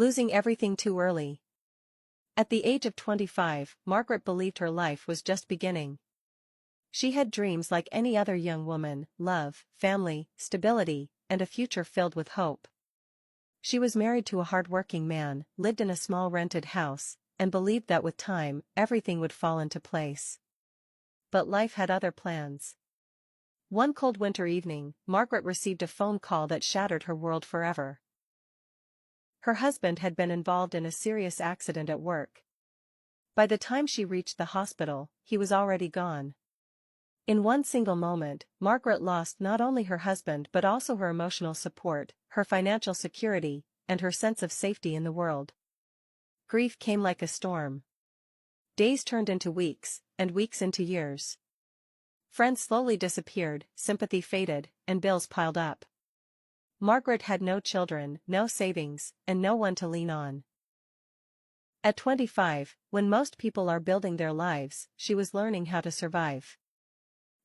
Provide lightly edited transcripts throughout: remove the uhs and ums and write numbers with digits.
Losing everything too early. At the age of 25, Margaret believed her life was just beginning. She had dreams like any other young woman: love, family, stability, and a future filled with hope. She was married to a hard-working man, lived in a small rented house, and believed that with time, everything would fall into place. But life had other plans. One cold winter evening, Margaret received a phone call that shattered her world forever. Her husband had been involved in a serious accident at work. By the time she reached the hospital, he was already gone. In one single moment, Margaret lost not only her husband but also her emotional support, her financial security, and her sense of safety in the world. Grief came like a storm. Days turned into weeks, and weeks into years. Friends slowly disappeared, sympathy faded, and bills piled up. Margaret had no children, no savings, and no one to lean on. At 25, when most people are building their lives, she was learning how to survive.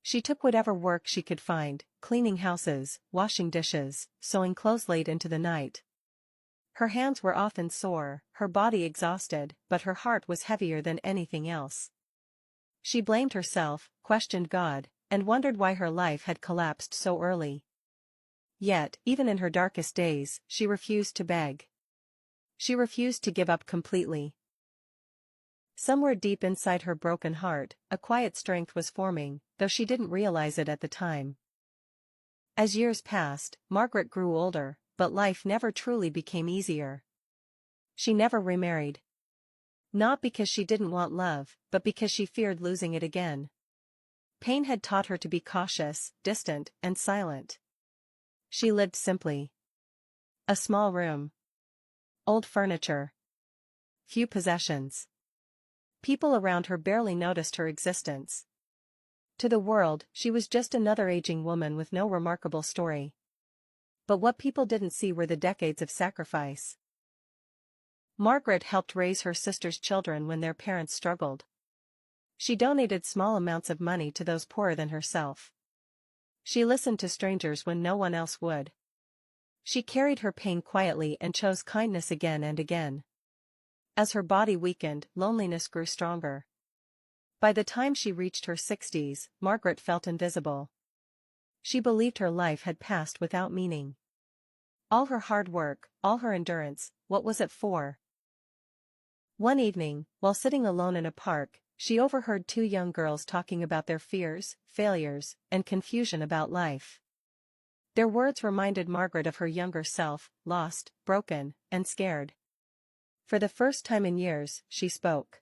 She took whatever work she could find, cleaning houses, washing dishes, sewing clothes late into the night. Her hands were often sore, her body exhausted, but her heart was heavier than anything else. She blamed herself, questioned God, and wondered why her life had collapsed so early. Yet, even in her darkest days, she refused to beg. She refused to give up completely. Somewhere deep inside her broken heart, a quiet strength was forming, though she didn't realize it at the time. As years passed, Margaret grew older, but life never truly became easier. She never remarried. Not because she didn't want love, but because she feared losing it again. Pain had taught her to be cautious, distant, and silent. She lived simply. A small room. Old furniture. Few possessions. People around her barely noticed her existence. To the world, she was just another aging woman with no remarkable story. But what people didn't see were the decades of sacrifice. Margaret helped raise her sister's children when their parents struggled. She donated small amounts of money to those poorer than herself. She listened to strangers when no one else would. She carried her pain quietly and chose kindness again and again. As her body weakened, loneliness grew stronger. By the time she reached her 60s, Margaret felt invisible. She believed her life had passed without meaning. All her hard work, all her endurance, what was it for? One evening, while sitting alone in a park, she overheard two young girls talking about their fears, failures, and confusion about life. Their words reminded Margaret of her younger self, lost, broken, and scared. For the first time in years, she spoke.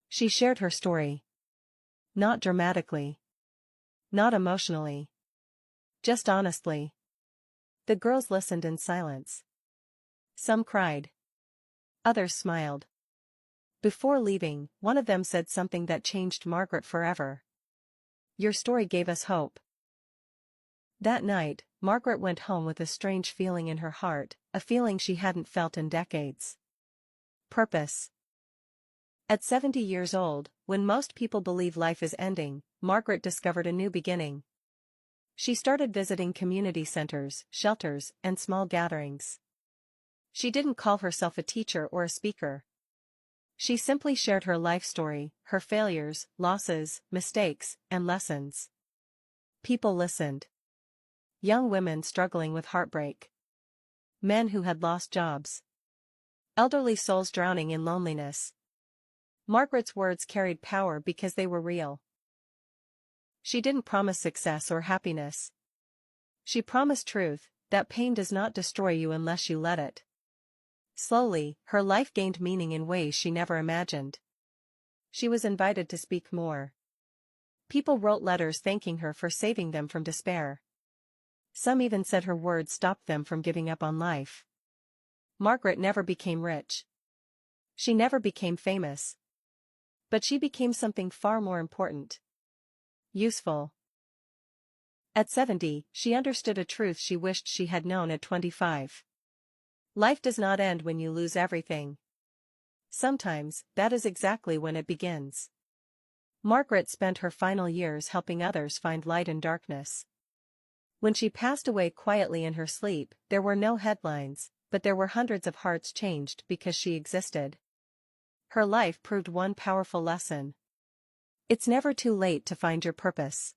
She shared her story. Not dramatically. Not emotionally. Just honestly. The girls listened in silence. Some cried. Others smiled. Before leaving, one of them said something that changed Margaret forever. "Your story gave us hope." That night, Margaret went home with a strange feeling in her heart, a feeling she hadn't felt in decades. Purpose. At 70 years old, when most people believe life is ending, Margaret discovered a new beginning. She started visiting community centers, shelters, and small gatherings. She didn't call herself a teacher or a speaker. She simply shared her life story, her failures, losses, mistakes, and lessons. People listened. Young women struggling with heartbreak. Men who had lost jobs. Elderly souls drowning in loneliness. Margaret's words carried power because they were real. She didn't promise success or happiness. She promised truth, that pain does not destroy you unless you let it. Slowly, her life gained meaning in ways she never imagined. She was invited to speak more. People wrote letters thanking her for saving them from despair. Some even said her words stopped them from giving up on life. Margaret never became rich. She never became famous. But she became something far more important. Useful. At 70, she understood a truth she wished she had known at 25. Life does not end when you lose everything. Sometimes, that is exactly when it begins. Margaret spent her final years helping others find light in darkness. When she passed away quietly in her sleep, there were no headlines, but there were hundreds of hearts changed because she existed. Her life proved one powerful lesson. It's never too late to find your purpose.